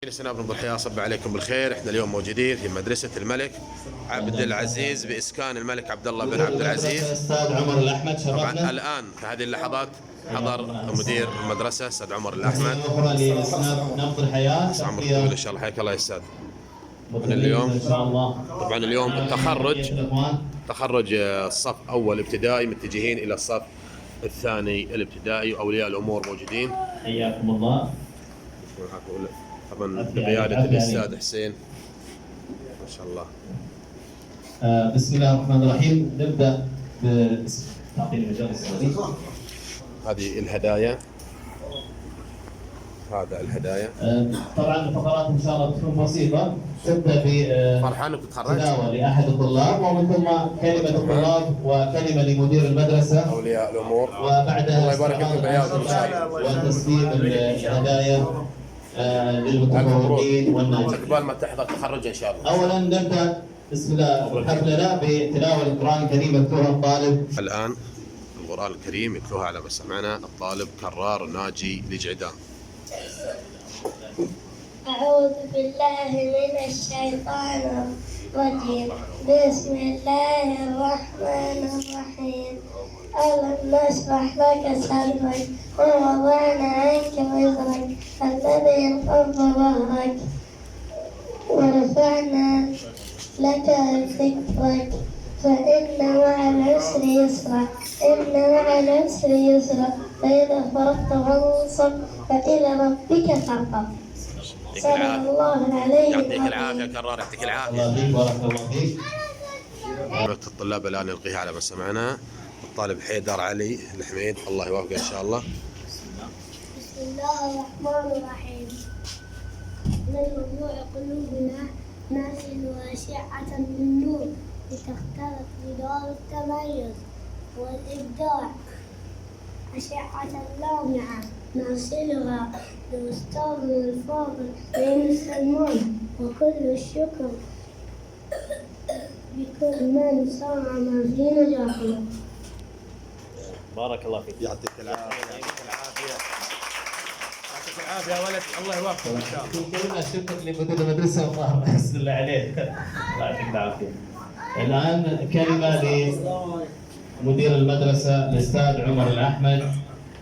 سنة بن ضحية صب عليكم بالخير. احنا اليوم موجودين في مدرسة الملك عبد العزيز بإسكان الملك عبد الله بن عبد العزيز. استاذ عمر الأحمد طبعا شرفنا. الآن في هذه اللحظات حضر مدير المدرسة استاذ عمر الأحمد. نبض الحياة. عمر طويل ان شاء الله، حياك الله يا استاذ. اليوم ان شاء الله طبعا اليوم تخرج الصف اول ابتدائي متجهين الى الصف الثاني الابتدائي، واولياء الامور موجودين. حياكم الله. طبعا بقيادة الاستاذ حسين ما شاء الله. بسم الله الرحمن الرحيم. نبدا بتعطيني مجال الصغير. هذه الهدايا، هذا الهدايا. طبعا الفقرات ان شاء الله تكون بسيطه. تبدا فرحان انك تتخرج؟ تلاوه لاحد الطلاب، ومن ثم كلمه الطلاب وكلمه لمدير المدرسه اولياء الامور، وبعدها الله يبارك فيكم بياض ان شاء الله، وتسليم الهدايا للمتفوقين والناجحين. استقبال ما تحضر تخرج ان شاء الله. اولا نبدا بسم الله الحفله بتلاوه القران الكريم يتلوها الطالب. الان القران الكريم يتلوها على ما سمعنا الطالب كرار ناجي لجعدان. أعوذ بالله من الشيطان الرجيم. بسم الله الرحمن الرحيم. ألم نشرح لك صدرك ووضعنا عنك وزرك الذي ينقض ظهرك ورفعنا لك ذكرك فإن مع العسر يسرا إن مع العسر يسرا فإذا فرغت فانصب فإلى ربك فارغب. صلى الله عليه وسلم. يعطيك العافيه كرار، يعطيك العافيه. الله فيك، بارك الله فيك. الطلاب الان نلقيها على ما سمعنا. الطالب حيدر علي الحميد، الله يوفقه ان شاء الله. بسم الله الرحمن الرحيم. من موضوع قلوبنا نازل واشعة من نور لتختلط بدار التميز والإبداع. أشعة لامعة نرسلها لأستاذنا الفاضل بن سلمان، وكل الشكر بكل من ساهم في نجاحنا. بارك الله فيك. يعطيك العافيه. يعطيك العافيه. يعطيك العافيه يا ولد، الله يوفقك ان شاء الله. في كلمه شكرا لمدير المدرسه والله بسم الله عليك. الله يعطيك العافيه. الان كلمه لمدير المدرسه الاستاذ عمر الاحمد،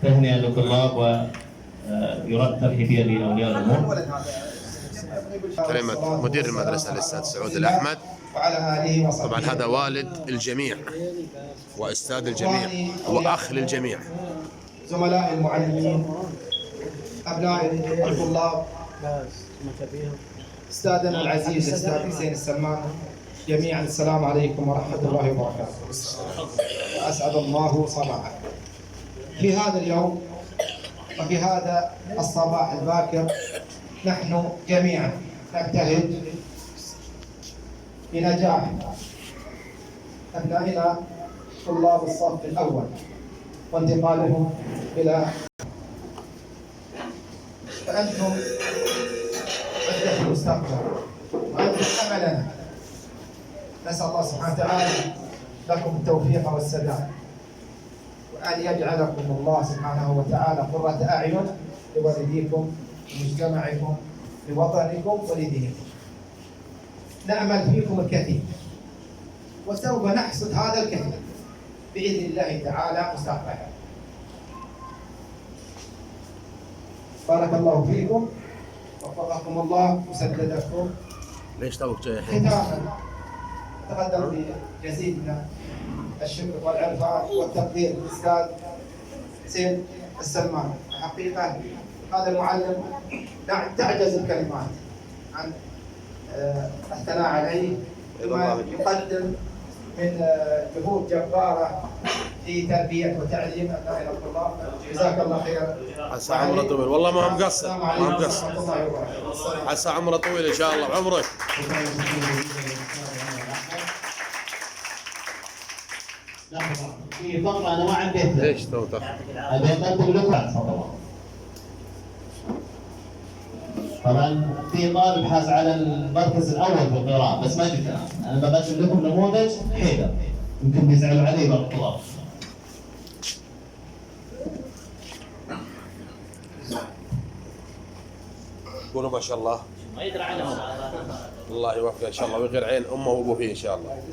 تهنئه للطلاب ويرد ترحيبيه لاولياء الامور. كلمة مدير المدرسة الأستاذ سعود الأحمد. طبعا هذا والد الجميع وأستاذ الجميع وأخ للجميع. زملاء المعلمين، أبناء الطلاب، أستاذنا العزيز الأستاذ حسين السمان، جميعا السلام عليكم ورحمة الله وبركاته. أسعد الله صباحكم. في هذا اليوم وفي هذا الصباح الباكر نحن جميعا نجتهد لنجاح أبنائنا طلاب الصف الأول وانتقالهم إلى، فأنتم عدة المستقبل وأنتم أملنا. نسأل الله سبحانه وتعالى لكم التوفيق والسداد، وأن يجعلكم الله سبحانه وتعالى قرة أعين لوالديكم لمجتمعكم لوطنكم ولدينكم. نأمل فيكم الكثير وسوف نحصد هذا الكثير بإذن الله تعالى مستقبلا. بارك الله فيكم، وفقكم الله وسددكم. ليش توك جاي؟ ختاما أتقدم بجزيل من الشكر والعرفان والتقدير للأستاذ حسين السمان. حقيقة هذا المعلم تعجز الكلمات عن الثناء عليه، بما يقدم من جهود جبارة في تربية وتعليم أبنائنا الطلاب. جزاك الله خير. عسى عمره طويل، والله ما مقصر، ما مقصر. عسى عمره طويل إن شاء الله بعمرك. لحظه، في فقره انا ما عديتها. ليش توتر؟ ابي اقدم لكم. طبعا في طالب حاز على المركز الاول في القراءه بس ما جبت. انا بقدم لكم نموذج حيدر، يمكن بيزعلوا علي بعض الطلاب. يقولوا ما شاء الله. ما يدري عنهم. الله يوفقه ان شاء الله ويغير عين امه وابوه فيه ان شاء الله.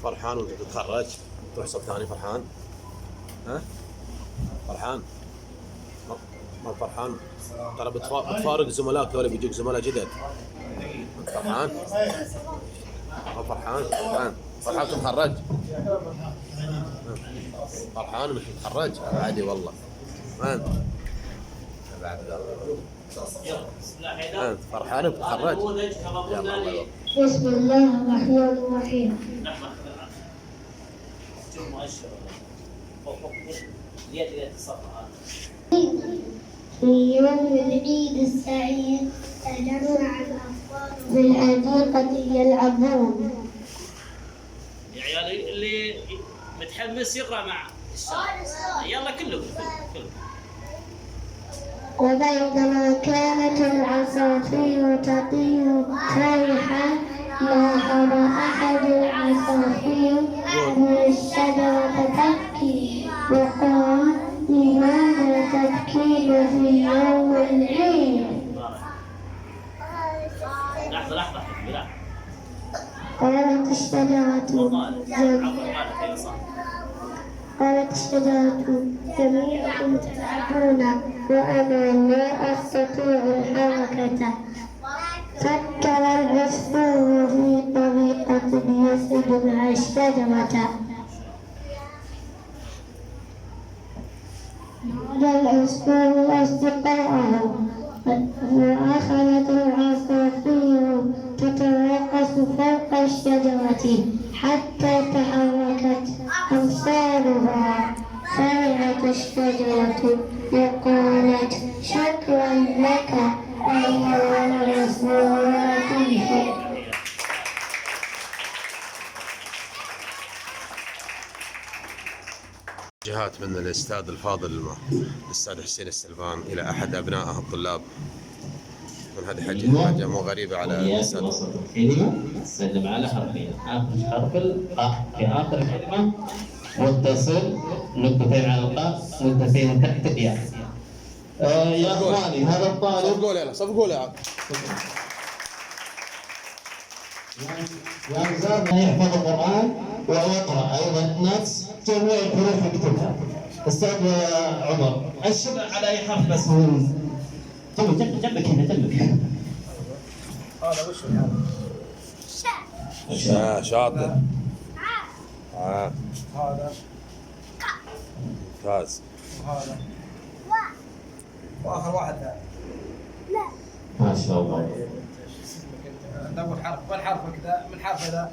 فرحان وانت تتخرج تروح صف ثاني فرحان؟ ها؟ فرحان؟ ما فرحان؟ ترى بتفارق زملائك ذولي بيجوك زملاء جدد. فرحان؟ ما فرحان؟ فرحان تتخرج؟ فرحان انك تتخرج؟ عادي والله. انت بعد انت فرحان بتتخرج؟ يلا. بسم الله الرحمن الرحيم. في يوم العيد السعيد تجمع الأطفال في الحديقة يلعبون. يا عيال اللي متحمس يقرأ مع يلا كلكم. وبينما كانت العصافير تطير فرحا لاحظ أحد العصافير أن الشجرة تبكي وقال لماذا تبكين في يوم العيد؟ لحظة قالت الشجرة جميعكم تلعبون وأنا لا أستطيع الحركة. فكر العصفور في طريقة يصعد مع الشجرة. نادى العصفور أصدقائه وأخذت العصافير تترقص فوق الشجرة حتى تحركت أمثالها. فرحت الشجرة وقالت شكرا لك أيها العصفور اللطيف. جهات من الاستاذ الفاضل الاستاذ حسين السلفان الى احد ابنائه الطلاب. من هذه حاجه مو غريبه على الاستاذ. وسط الكلمة سلم على حرفين، آخر حرف القاء في آخر الكلمة متصل نقطتين على القاء نقطتين تحت الياء. يا اخواني هذا الطالب صف قول يلا صف قول يا زاد يحفظ القرآن ويقرأ أيضا نفس جميع الحروف يكتبها. أستاذ عمر الشبع على أي حرف بس هو جنبك هنا. هذا وش شاطر. هذا ممتاز. وهذا واخر واحد هذا. ما شاء الله. نقول حرف وين حرفك ذا؟ من حرف ذا؟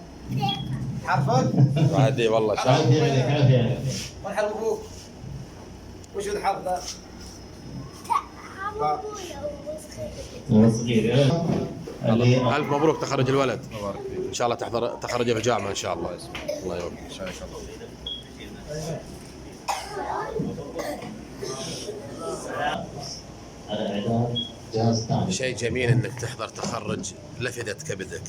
حرفك؟ عادي والله شاطر. وين حرف ابوك؟ وش الحرف ذا؟ صغير. الف مبروك تخرج الولد. ان شاء الله تخرج في الجامعه ان شاء الله. الله يوفقك ان شاء الله. الإعداد جهاز ثاني. شيء جميل انك تحضر تخرج لفدت كبدك.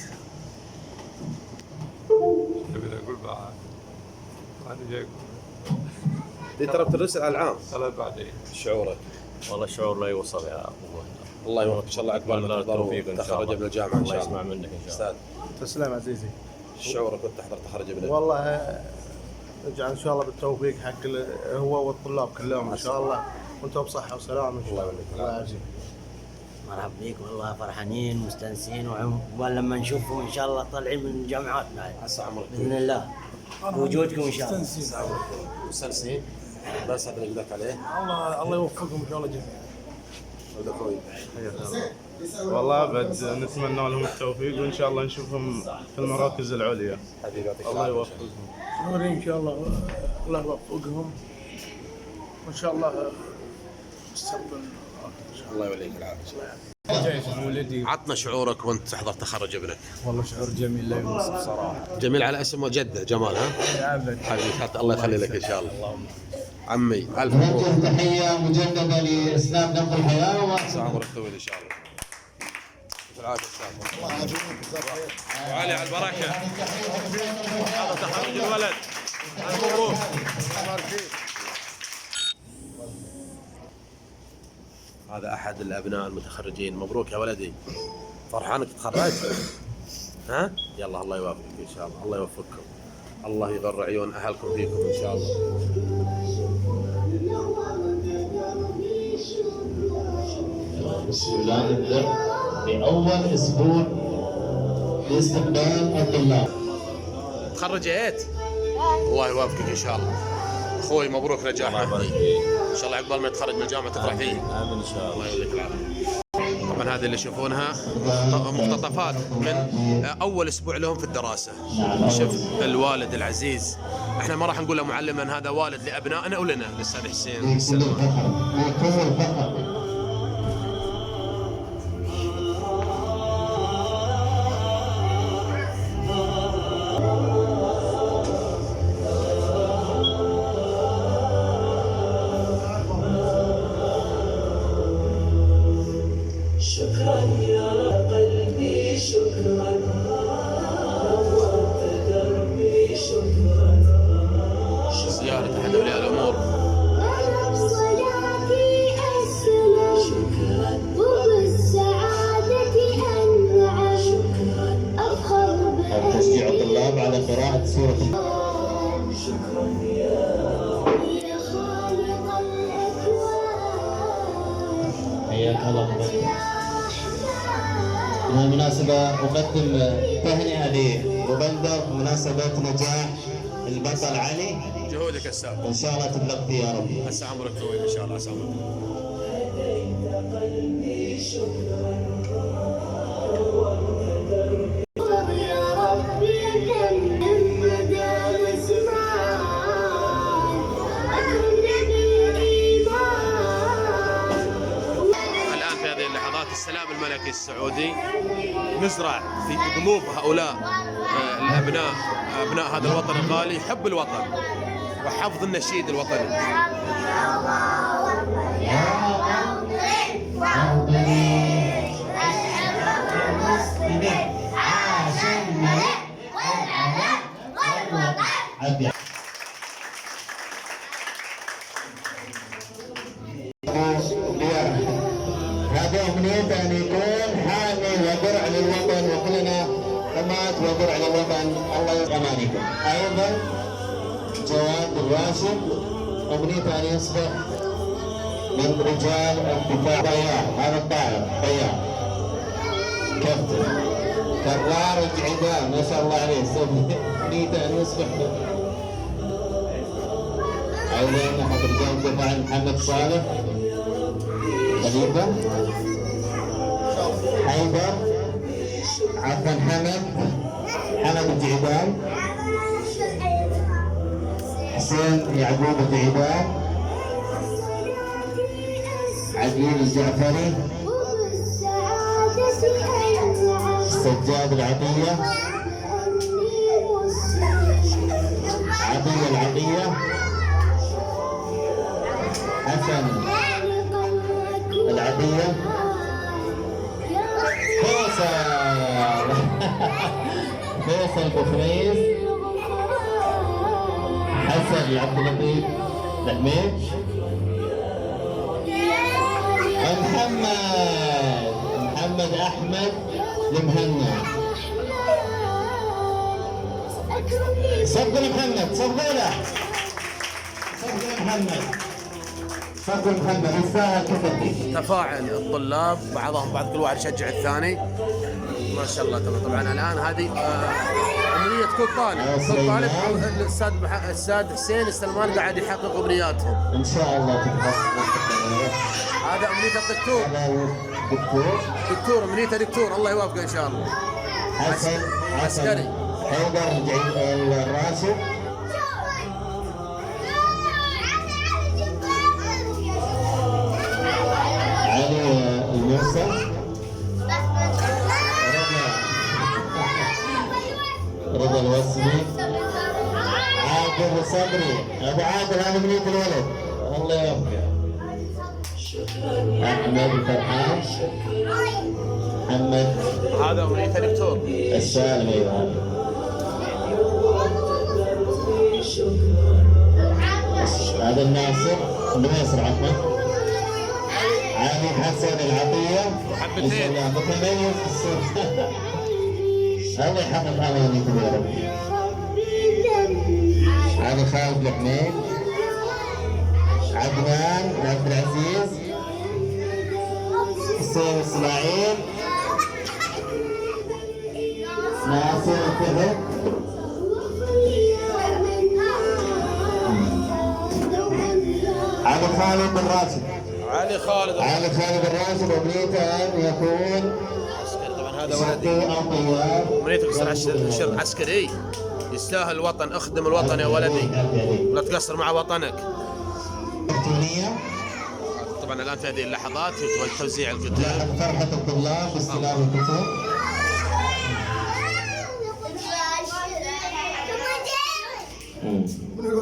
اقول بعد انا جاي دي ترى بترسل على العام. ثلاث بعدين شعورك؟ والله الشعور لا يوصف يا ابو الله يوفقك ان شاء الله. عقبال ما تحضر تخرج من الجامعه ان الله شاء يسمع الله. منك ان شاء استاذ تسلم عزيزي. شعورك كنت تحضر تخرج ابنك؟ والله اجعل ان شاء الله بالتوفيق حق هو والطلاب كلهم ان شاء الله وانتم بصحه وسلامه ان شاء الله. الله يعزك. مرحبا بك والله فرحانين مستانسين وعقبال لما نشوفكم ان شاء الله طالعين من جامعاتنا عسى عمرك باذن الله بوجودكم ان شاء الله. مستانسين بس هذا اللي قلت عليه. الله يوفقكم ان شاء الله جميعا. ولد اخوي والله بعد نتمنى لهم التوفيق وان شاء الله نشوفهم في المراكز العليا. حبيبي يعطيك الله العافيه. يوفقهم. نوري ان شاء الله الله يوفقهم وان شاء الله مستقبل. الله يوليك العافيه. عطنا شعورك وانت تحضر تخرج ابنك. والله شعور جميل لا يوصف صراحه. جميل على اسم جده جمال ها؟ ابد حبيبي الله يخلي لك ان شاء الله. عمي الف مبروك. نوجه تحيه مجدده لاسلام نبض الحياه عمرك طويل ان شاء الله. في العافيه استاذ. الله يعافيك. وعلي على البركه. هذا تخرج الولد. الف مبروك. هذا احد الابناء المتخرجين. مبروك يا ولدي. فرحانك تخرجت؟ ها؟ يلا الله يوفقك ان شاء الله. الله يوفقكم. الله يغر عيون اهلكم فيكم ان شاء الله. بسم الله. نبدا باول اسبوع لاستقبال الطلاب. تخرجت؟ الله يوفقك ان شاء الله. اخوي مبروك نجاحك. ان شاء الله عقبال ما يتخرج من الجامعه تفرح فيه. امين ان شاء الله. الله يعطيك العافيه. طبعا هذه اللي يشوفونها مقتطفات من اول اسبوع لهم في الدراسه. شوف الوالد العزيز، احنا ما راح نقول له معلم، لان هذا والد لابنائنا ولنا الاستاذ حسين سلمان. شكرا يا قلبي شكرا نورت دربي شكرا. زيارة أحد أولياء الأمور. صلاتي السلام وبالسعادة أنعم أفخر تشجيع الطلاب على قراءة سورة شكرا يا خالق الأكوان. حياك الله. بالمناسبة أقدم تهنئة لبندر بمناسبة نجاح البطل علي. جهودك أستاذ. إن شاء الله تبلغ فيه يا رب. هسه عمرك طويل إن شاء الله. هسه عمرك. الآن في هذه اللحظات السلام الملكي السعودي نزرع في قلوب هؤلاء الأبناء، أبناء هذا الوطن الغالي، حب الوطن وحفظ النشيد الوطني. هذا أمنيته أن يكون حامي وبرع للوطن، وكلنا حماة وبرع للوطن. الله يرحمكم. أيضا جواد الراشد أمنيته أن يصبح من رجال الدفاع. طيار، هذا الطائر طيار كابتن كرار الجعدان ما شاء الله عليه. أمنيته أن يصبح. أيضا أحد رجال الدفاع محمد صالح خليفة حيدر عفوا حمد الجعدان حسين يعقوب الجعدان عقيل الجعفري سجاد العطية عطية العطية حسن العطية فيصل بفريز حسن عبد اللطيف الحميد محمد احمد المهنا. صفقوا محمد، صفقوا له، صفقوا محمد يستاهل كفته. تفاعل الطلاب بعضهم بعض، كل واحد يشجع الثاني ما شاء الله. طبعا الان هذه امنيه كل طالب الاستاذ حسين السلمان قاعد يحقق امنياتهم ان شاء الله تتحقق. هذا امنيه الدكتور. دكتور امنيته دكتور، الله يوفقه ان شاء الله. حسن عسكري حيدر الراشد علي الموسى رضا الوسمي عابد صبري ابو عادل هذا بنية الولد الله يوفقه. احمد فرحان محمد هذا أمنية الدكتور السالم. ايوه هذا الناصر الناصر عفوا. علي حسن العطية حبتين متميز في الصوت. الله يحقق امانيكم يا رب. علي خالد الحميد عدنان عبد العزيز حسين اسماعيل ناصر الفهد علي خالد الراشد. علي خالد الراشد أمنيته أن يكون طبعا هذا ولدي أمنيتك تصير شرط عسكري يستاهل الوطن. اخدم الوطن يا ولدي لا تقصر مع وطنك. طبعا الان في هذه اللحظات توزيع الكتب. فرحة الطلاب باستلام الكتب.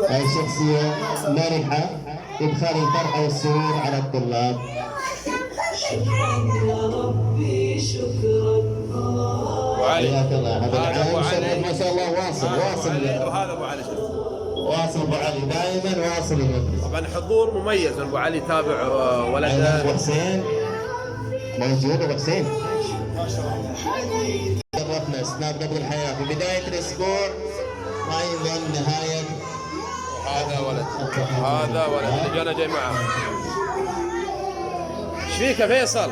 هاي شخصية مرحة إدخال الفرحة والسرور على الطلاب. شكرا يا ربي شكرا. حياك الله. هذا أبو علي العام ما شاء الله واصل وهذا أبو علي واصل أبو علي دائما واصل المدرسة. طبعا حضور مميز من أبو علي يتابع ولده. أبو حسين موجود. أبو حسين شرفنا سناب نبض الحياة في بداية الأسبوع وأيضا نهاية. هذا ولد اللي جانا جاي معه. ايش فيك يا فيصل؟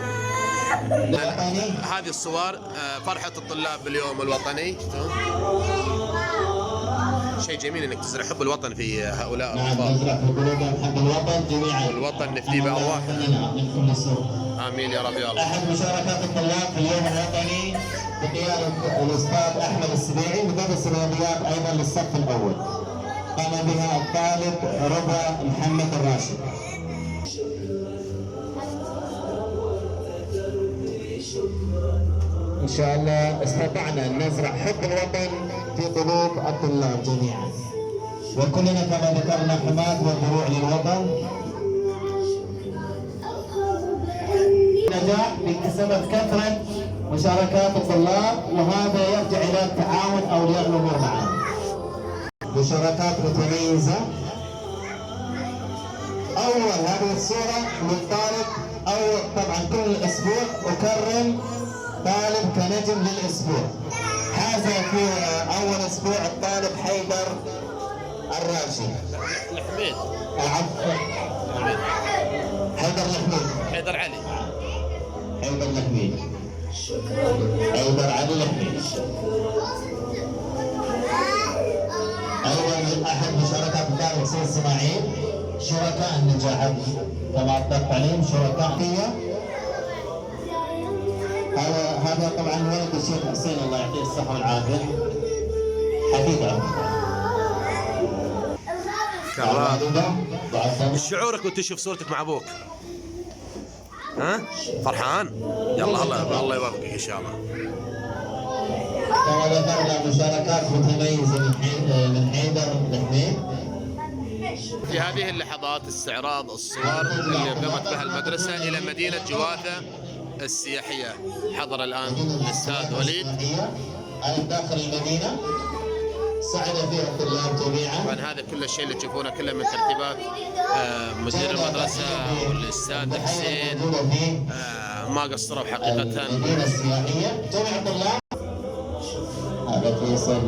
هذه الصور فرحة الطلاب باليوم الوطني. شيء جميل انك تزرع حب الوطن في هؤلاء الاطفال. نزرع في قلوبهم حب الوطن جميعا. الوطن نفدي بأرواح. امين يا رب يا الله. احد مشاركات الطلاب في اليوم الوطني بقيادة الاستاذ احمد السبيعي مدرس الرياضيات ايضا للصف الاول. قام بها الطالب رضا محمد الراشد. إن شاء الله استطعنا أن نزرع حب الوطن في قلوب الطلاب جميعا. وكلنا كما ذكرنا حماة والدروع للوطن. نجاح بسبب كثرة مشاركات الطلاب وهذا يرجع إلى تعاون أولياء الأمور معنا. مشاركات متميزة. أول هذه الصورة للطالب أول طبعا كل أسبوع أكرم طالب كنجم للأسبوع. حاز في أول أسبوع الطالب حيدر الراشد. الحميد. حيدر الحميد. حيدر علي. حيدر الحميد. حيدر علي الحميد. أيضا أحد مشاركات الطالب حسين اسماعيل شركاء النجاح كما أطلقت عليهم شركاء فيها. هذا طبعا ولد الشيخ حسين الله يعطيه الصحة والعافية. حفيده. ايش شعورك وانت تشوف صورتك مع ابوك؟ ها؟ فرحان؟ يلا الله يوفقك ان شاء الله. كما ذكرنا مشاركات متميزة من حيدر الحميد. في هذه اللحظات استعراض الصور اللي قامت بها المدرسة إلى مدينة جواثة السياحية. حضر الآن الأستاذ وليد. داخل المدينة سعد فيها الطلاب جميعا. طبعا هذا كل الشيء اللي تشوفونه كله من ترتيبات مدير المدرسة والأستاذ حسين. ما قصروا حقيقة. المدينة السياحية جميع الطلاب. هذا فيصل.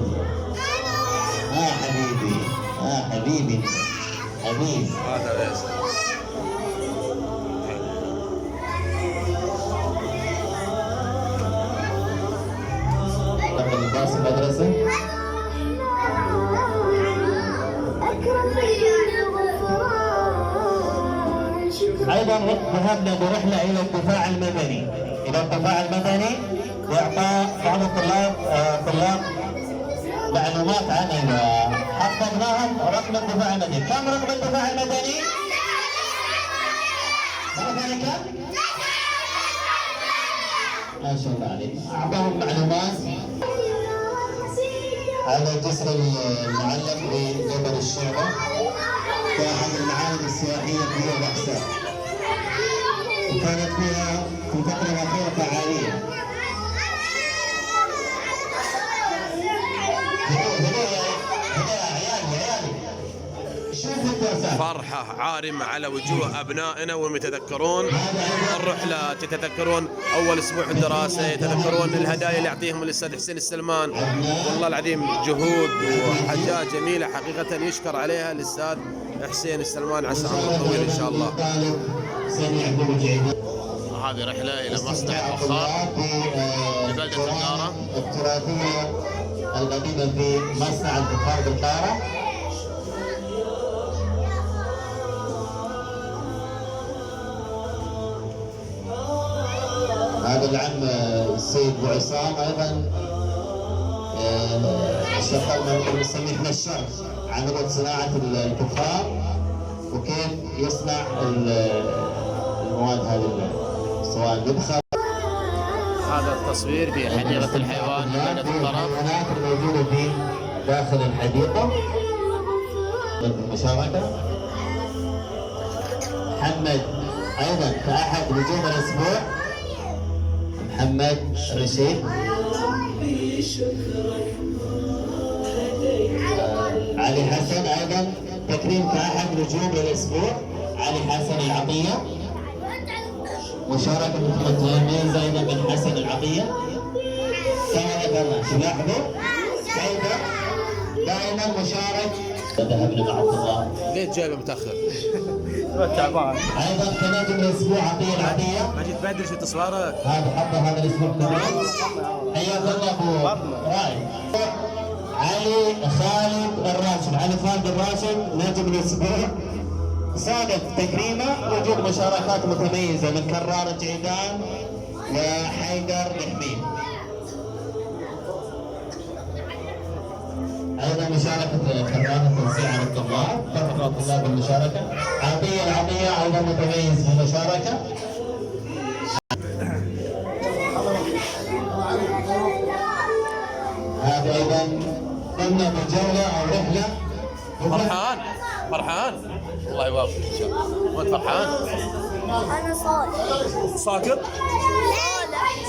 حبيبي حبيبي حبيبي. هذا فيصل. نقل لباس المدرسة. أيضا ذهبنا برحلة إلى الدفاع المدني. وإعطاء بعض الطلاب معلومات عنه. حفظناهم رقم الدفاع المدني. كم رقم الدفاع المدني؟ ما شاء الله عليك. أعطاهم معلومات. هذا جسر المعلق بجبل الشعبة كأحد المعالم السياحية في الأحساء، وكانت فيها في الفترة الأخيرة فعالية. فرحة عارمة على وجوه أبنائنا وهم يتذكرون الرحلات، يتذكرون أول أسبوع في الدراسة، يتذكرون الهدايا اللي يعطيهم الأستاذ حسين السلمان. والله العظيم جهود وحاجات جميلة حقيقة يشكر عليها الأستاذ حسين السلمان، عسى عمره طويل إن شاء الله. هذه رحلة إلى مصنع الفخار لبلدة القارة التراثية القديمة في مصنع الفخار بالقارة. هذا العم السيد ابو عصام ايضا شغال نسميه احنا الشرح عن لغه صناعه الفخار وكيف يصنع المواد هذه سواء البخار. هذا التصوير في حديقة الحيوان لبلدة القارة. الحيوانات الموجوده في داخل الحديقه بالمشاركه. محمد ايضا كاحد نجوم الاسبوع، محمد رشيد. علي حسن ايضا تكريم كاحد نجوم الاسبوع، علي حسن العطيه. مشاركه متميزه ايضا من حسن العطيه. كما ذكرنا لاحظوا سيدة دائما مشارك. ذهبنا مع عبد الله. ليه جايبه متاخر؟ تعبان. ايضا كنجم الاسبوع عطيه العطيه. ما جيت بدري شفت تصويرك. هذا حظه هذا الاسبوع كمان. حياك الله ابو رايد. علي خالد الراشد، علي خالد الراشد نجم الاسبوع. صادف تكريمه وجود مشاركات متميزه من كرار جعيدان وحيدر الحميد. ايضا مشاركه كرامه توزيع على الطلاب، اتفق الطلاب بالمشاركه. عطيه العطيه ايضا متميز بالمشاركه. هذا ايضا ضمن بجوله او رحله. فرحان فرحان الله يوفقك ان شاء الله. وانت فرحان؟ أنا صادق. صادق؟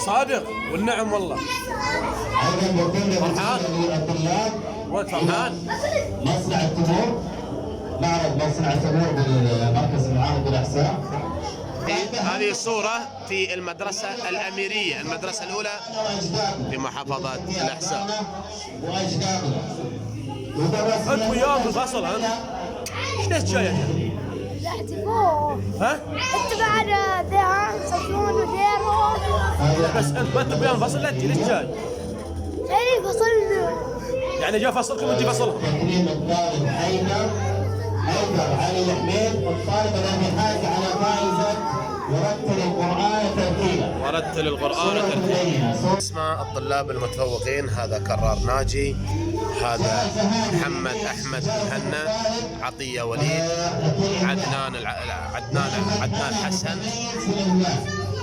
صادق والنعم والله. ايضا بكل فرحان؟ الطلاب. وانت فرحان؟ مصنع التمور، معرض مصنع التمور بالمركز المعاهد بالاحساء. هذه صورة في المدرسة الأميرية، المدرسة الأولى في محافظة الأحساء. واجدادنا. أنت وياهم بالفصل أنت؟ ليش جاي أنت؟ الاحتفال. ها؟ أنت بعد ذهان صفون وديرهم. بس أنت ما أنت وياهم بالفصل أنت ليش جاي؟ يعني فصلنا. يعني جاء فصلكم وأنت فصلهم. تكريم الطالب حيدر علي الحميد، الطالب الذي حاز على فائزة ورتل القرآن ترتيلا. ورتل القرآن ترتيلا. اسماء الطلاب المتفوقين، هذا كرار ناجي، هذا محمد أحمد مهنا، عطية وليد، عدنان حسن،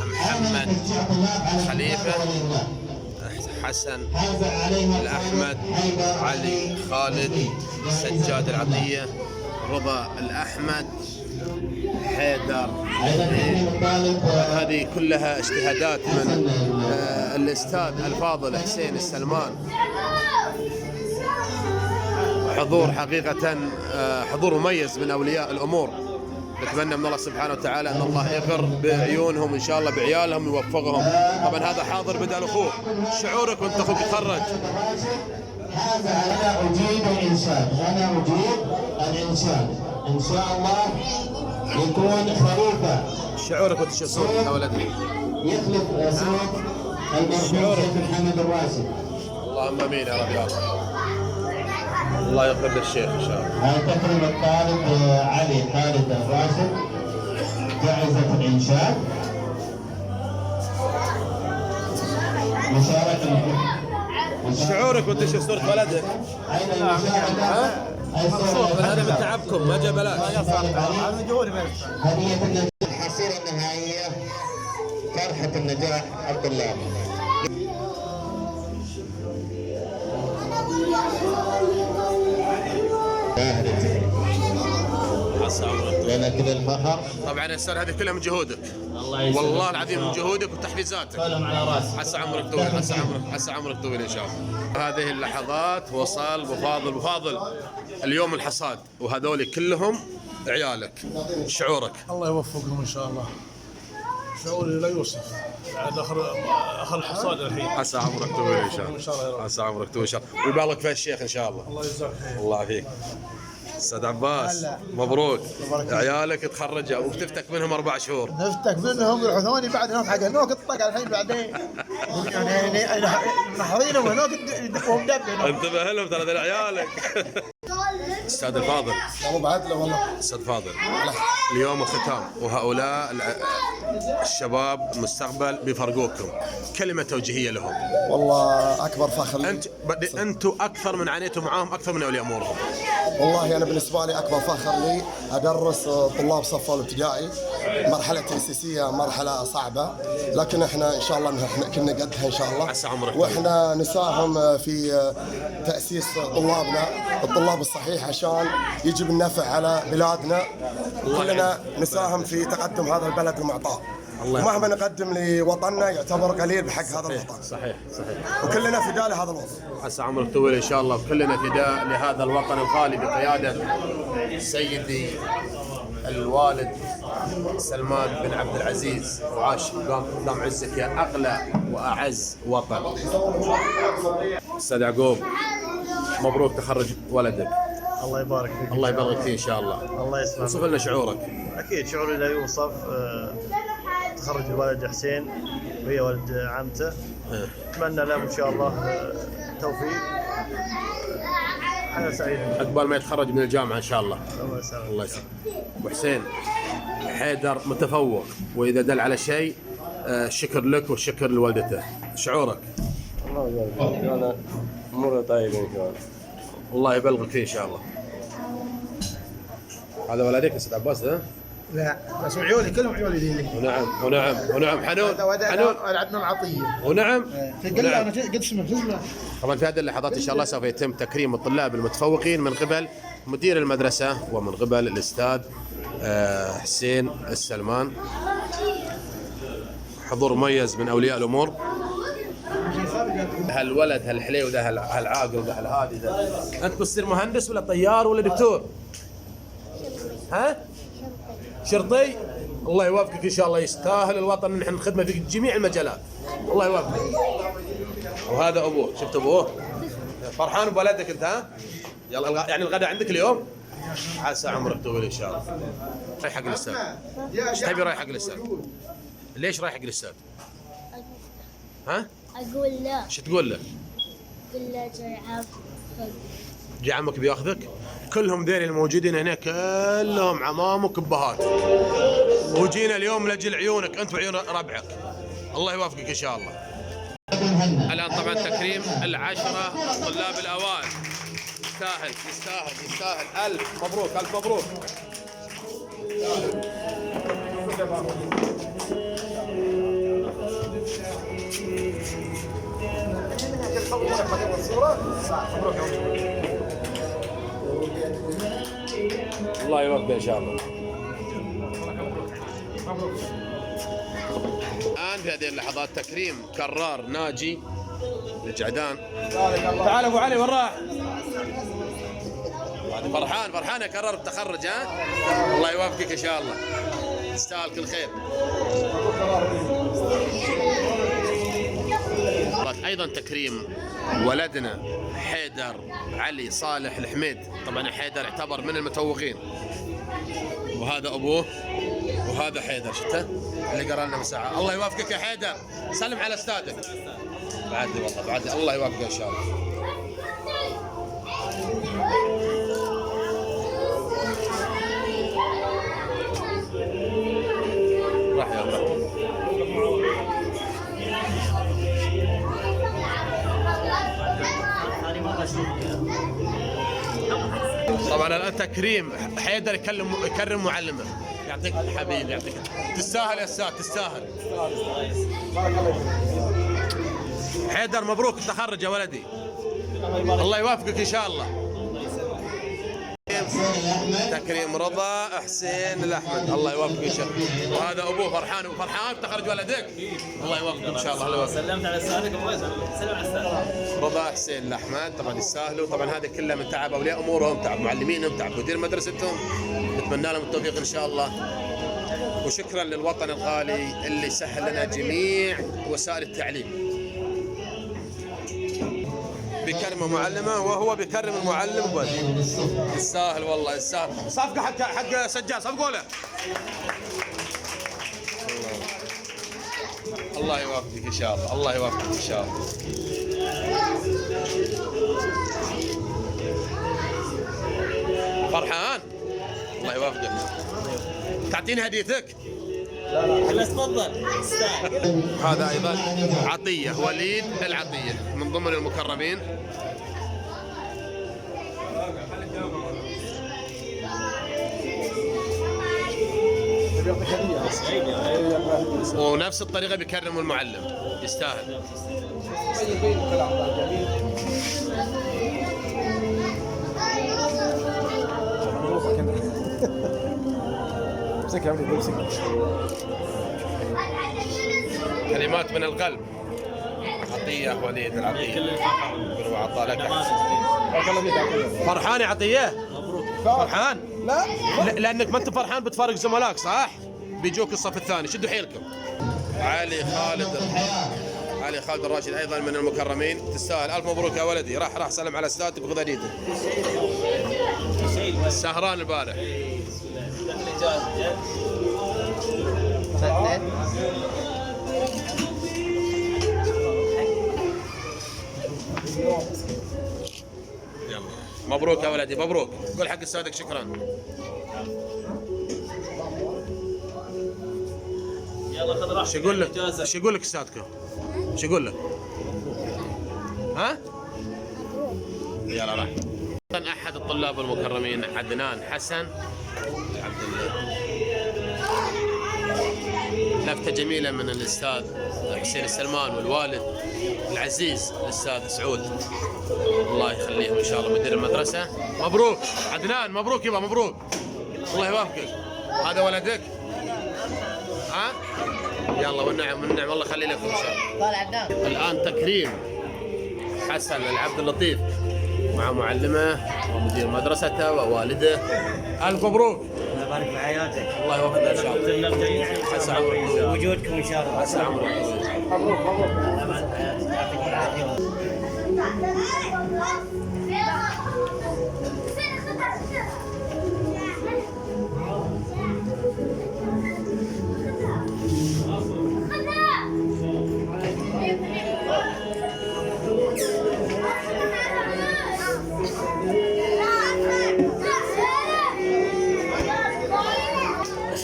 محمد خليفة، حسن الأحمد، علي خالد، سجاد العطية، رضا الأحمد، حيدر. هذه كلها اجتهادات من الأستاذ الفاضل حسين السلمان. حضور حقيقة حضور مميز من أولياء الأمور. نتمنى من الله سبحانه وتعالى أن الله يقر بعيونهم إن شاء الله، بعيالهم يوفقهم. طبعا هذا حاضر بدل أخوه. شعورك وأنت أخوك يتخرج؟ هذا أنا أجيد الإنشاد، أنا أجيد الإنشاد إن شاء الله يكون خليفة. شعورك وأنت تشوف صوتك يا ولدي؟ يخلف صوت المرحوم شيخ محمد الراشد. اللهم امين يا رب يا رب. الله يغفر للشيخ ان شاء الله. هذا تكريم الطالب علي خالد الراشد، جائزة الإنشاد. شعورك وانت تشوف صورة ولدك؟ مبسوط، هذا من تعبكم، ما جاء بلاش. هدية النجاح، الحصيلة النهائية، فرحة النجاح الطلاب. كذا الفخر. طبعا يا استاذ هذه كلها من جهودك. الله يسلمك. والله العظيم من جهودك وتحفيزاتك. كلهم على راسي. عسى عمرك طويل، عسى عمرك طويل ان شاء الله. هذه اللحظات وصل ابو فاضل اليوم الحصاد، وهذول كلهم عيالك، شعورك؟ الله يوفقهم ان شاء الله. شعوري لا يوصف. عاد اخر الحصاد الحين. عسى عمرك طويل ان شاء الله. عسى عمرك طويل ان شاء الله، ويبارك في الشيخ ان شاء الله. الله يجزاك خير. الله يعافيك. استاذ عباس مبروك، عيالك تخرجوا وبتفتك منهم 4 شهور. نفتك منهم يروحوني بعد هناك حق هنوك الطق الحين بعدين يعني محضينهم هنوك يدقون دب. انتبه لهم ترى ذول عيالك. استاذ الفاضل. والله بعد له والله. استاذ فاضل، اليوم الختام وهؤلاء الشباب مستقبل بيفرقوكم، كلمة توجيهية لهم. والله اكبر فخر. انتم اكثر من عانيتوا معاهم اكثر من اولياء امورهم. والله انا بالنسبه لي اكبر فخر لي ادرس طلاب صف الابتدائي. مرحله تاسيسيه مرحله صعبه، لكن احنا ان شاء الله احنا كنا قدها ان شاء الله. عسى عمرك. واحنا نساهم في تاسيس طلابنا الطلاب الصحيح عشان يجب النفع على بلادنا. كلنا نساهم في تقدم هذا البلد المعطاء. ومهما نقدم لوطننا يعتبر قليل بحق هذا الوطن. صحيح. وكلنا فداء لهذا الوطن. عسى عمرك طويل ان شاء الله، وكلنا فداء لهذا الوطن الغالي بقياده سيدي الوالد سلمان بن عبد العزيز، وعاش قدام عزك يا اغلى واعز وطن. استاذ يعقوب مبروك تخرج ولدك. الله يبارك فيك. الله يبارك فيه ان شاء الله. الله يسلمك. وصف لنا شعورك. اكيد شعوري لا يوصف. تخرج الولد حسين وهي ولد عمته. اتمنى له ان شاء الله توفيق. حياة سعيدة. عقبال ما يتخرج من الجامعه ان شاء الله. الله يسلمك. الله يسلمك. وحسين، حيدر متفوق، واذا دل على شيء شكر لك والشكر لوالدته. شعورك؟ الله يبارك فيك. انا اموري طيبه ان شاء الله. الله يبلغك فيه ان شاء الله. هذا ولدك استاذ عباس ده؟ لا بس عيولي كلهم عيولي لي. ونعم حنون عندنا عطيه. ونعم. انا قد اسمه. طبعا في هذه اللحظات ان شاء الله سوف يتم تكريم الطلاب المتفوقين من قبل مدير المدرسه ومن قبل الاستاذ حسين السلمان. حضور مميز من اولياء الامور. هالولد هالحليو ده هالعاقل ده هالهادي ده، انت بتصير مهندس ولا طيار ولا دكتور؟ ها؟ شرطي؟ الله يوفقك ان شاء الله، يستاهل الوطن نحن الخدمه في جميع المجالات. الله يوفقك. وهذا ابوه، شفت ابوه؟ فرحان بولدك انت ها؟ يلا يعني الغداء عندك اليوم؟ عسى عمرك طويل ان شاء الله. رايح حق الاستاذ. ايش تبي رايح حق الاستاذ؟ ليش رايح حق الاستاذ؟ ها؟ اقول لا. ايش تقول له؟ اقول له جاي عمك بياخذك؟ كلهم ذيل الموجودين هنا كلهم عمامك ببهاتك، وجينا اليوم لاجل عيونك انت وعيون ربعك. الله يوفقك ان شاء الله. الان طبعا تكريم 10 طلاب الاوائل. يستاهل. الف مبروك. الله يوفقه ان شاء الله. الان في هذه اللحظات تكريم كرار ناجي الجعدان. تعال ابو علي وين راح؟ فرحان يا كرار بالتخرج ها؟ الله يوفقك ان شاء الله. تستاهل كل خير. ايضا تكريم ولدنا حيدر علي صالح الحميد. طبعا حيدر يعتبر من المتفوقين، وهذا ابوه وهذا حيدر، شفته اللي قرا لنا مساعة. الله يوفقك يا حيدر، سلم على استاذك. بعدي والله بعدي. الله يوفقك ان شاء الله. راح يا الله. طبعا الان تكريم حيدر يكرم معلمه. يعطيك حبيبي، يعطيك. تستاهل يا استاذ، تستاهل. حيدر مبروك التخرج يا ولدي. الله يوفقك ان شاء الله. تكريم رضا حسين الأحمد، الله يوفقك يا شيخ. وهذا أبوه فرحان، تخرج ولدك، الله يوفقك إن شاء الله. الله يوفقك. سلمت على استاذك ابو فيصل، سلم على استاذك رضا حسين الأحمد طبعا يستاهلوا، طبعا هذا كله من تعب أولياء أمورهم، تعب معلمينهم، تعب مدير مدرستهم، نتمنى لهم التوفيق إن شاء الله. وشكرا للوطن الغالي اللي سهل لنا جميع وسائل التعليم. بيكرم معلمه وهو بيكرم المعلم، يستاهل والله يستاهل. صفقه حق سجاد، صفقوا له. الله يوفقك ان شاء الله، الله يوفقك ان شاء الله. فرحان، الله يوفقك. تعطيني هديتك؟ لا تفضل. هذا ايضا عطيه، وليد العطيه من ضمن المكرمين. ونفس الطريقه بيكرموا المعلم، يستاهل. كلمات من القلب. عطيه وليد العطيه، وعطى لك. فرحان يا عطيه؟ فرحان؟ لا لانك ما انت فرحان بتفارق زملائك صح؟ بيجوك الصف الثاني، شدوا حيلكم. علي خالد الراشد ايضا من المكرمين، تستاهل. الف مبروك يا ولدي. راح سلم على استاذك وخذ هديته. سهران البارح. يلا مبروك يا ولدي، مبروك. قول حق استاذك شكرا. يلا خذ راحتك. شو يقول لك استاذكم؟ شو يقول لك؟ ها؟ يلا راح. احد الطلاب المكرمين عدنان حسن عبد الله. لفتة جميلة من الأستاذ حسين السلمان والوالد العزيز الأستاذ سعود، الله يخليهم إن شاء الله، مدير المدرسة. مبروك عدنان، مبروك يبا، مبروك، الله يوفقك. هذا ولدك؟ ها؟ يلا والنعم والنعم، الله يخلي لكم إن شاء الله. الآن تكريم حسن العبد اللطيف مع معلمه ومدير مدرسته ووالده. ألف مبروك. الله يبارك في حياتك. الله يوفقك ان شاء الله. حسن عمرك وجودكم ان شاء الله. حسن عمرك. مبروك مبروك. الله يبارك في حياتك، يعطيك العافيه.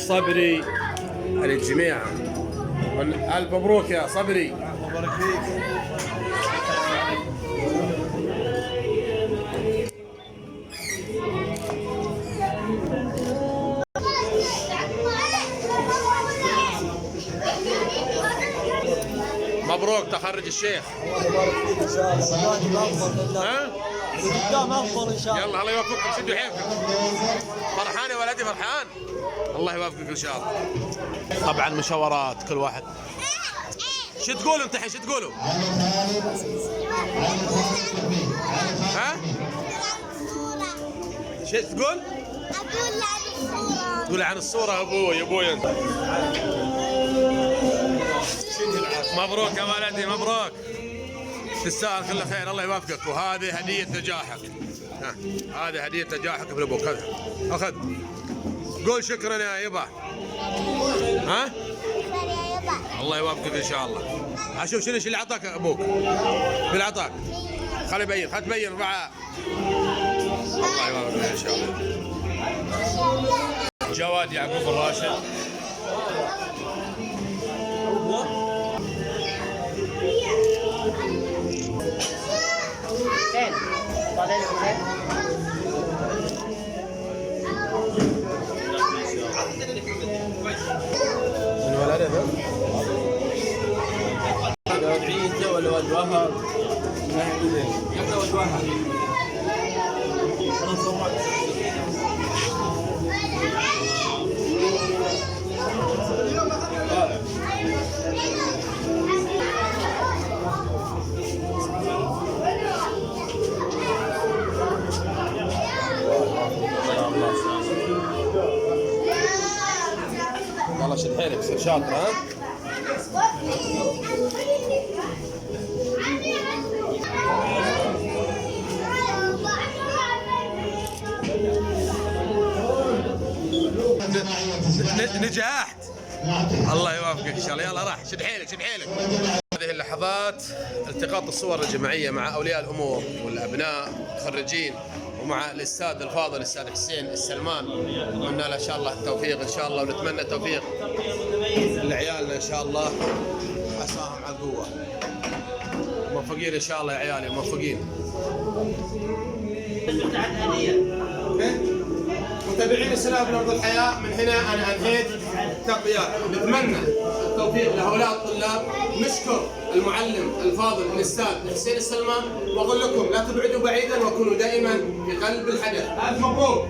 صبري للجميع. ألف مبروك يا صبري. مبارك فيك. مبروك تخرج الشيخ. الله يبارك فيك ان شاء الله. ها؟ قدام افضل ان شاء الله. يلا الله يوفقكم، شدوا حيلكم. فرحان يا ولدي، فرحان. الله يوفقك ان شاء الله. طبعا مشاورات كل واحد. شو تقولوا انت الحين؟ شو تقولوا؟ ها؟ شو تقول؟ تقول عن الصورة. ابوي انت. مبروك يا ولدي، مبروك، تستاهل كل خير، الله يوفقك. وهذه هدية نجاحك. هذه هدية نجاحك من ابوك. اخذ. قول شكرا يا يبا. ها؟ الله يوفقك ان شاء الله. اشوف شنو اللي اعطاك ابوك. اللي اعطاك. خلي يبين، خلي تبين مع. الله يوفقك ان شاء الله. جواد يعقوب الراشد. من ولده هذا عيسى ولا ولد وهب؟ يبدا ولد وهب. والله شد حيلك تصير شاطر ها. نجحت الله يوفقك ان شاء الله. يلا راح شد حيلك شد حيلك. هذه اللحظات التقاط الصور الجماعيه مع اولياء الامور والابناء المتخرجين ومع الاستاذ الفاضل الاستاذ حسين السلمان. نتمنى له ان شاء الله التوفيق ان شاء الله، ونتمنى التوفيق لعيالنا ان شاء الله. عساهم على القوه. موفقين ان شاء الله يا عيالي موفقين. متابعين السلام من ارض الحياه، من هنا انا انهيت تغطيات. نتمنى التوفيق لهؤلاء الطلاب. نشكر المعلم الفاضل الاستاذ حسين السلمان، واقول لكم لا تبعدوا بعيدا وكونوا دائما في قلب الحدث. الف مبروك.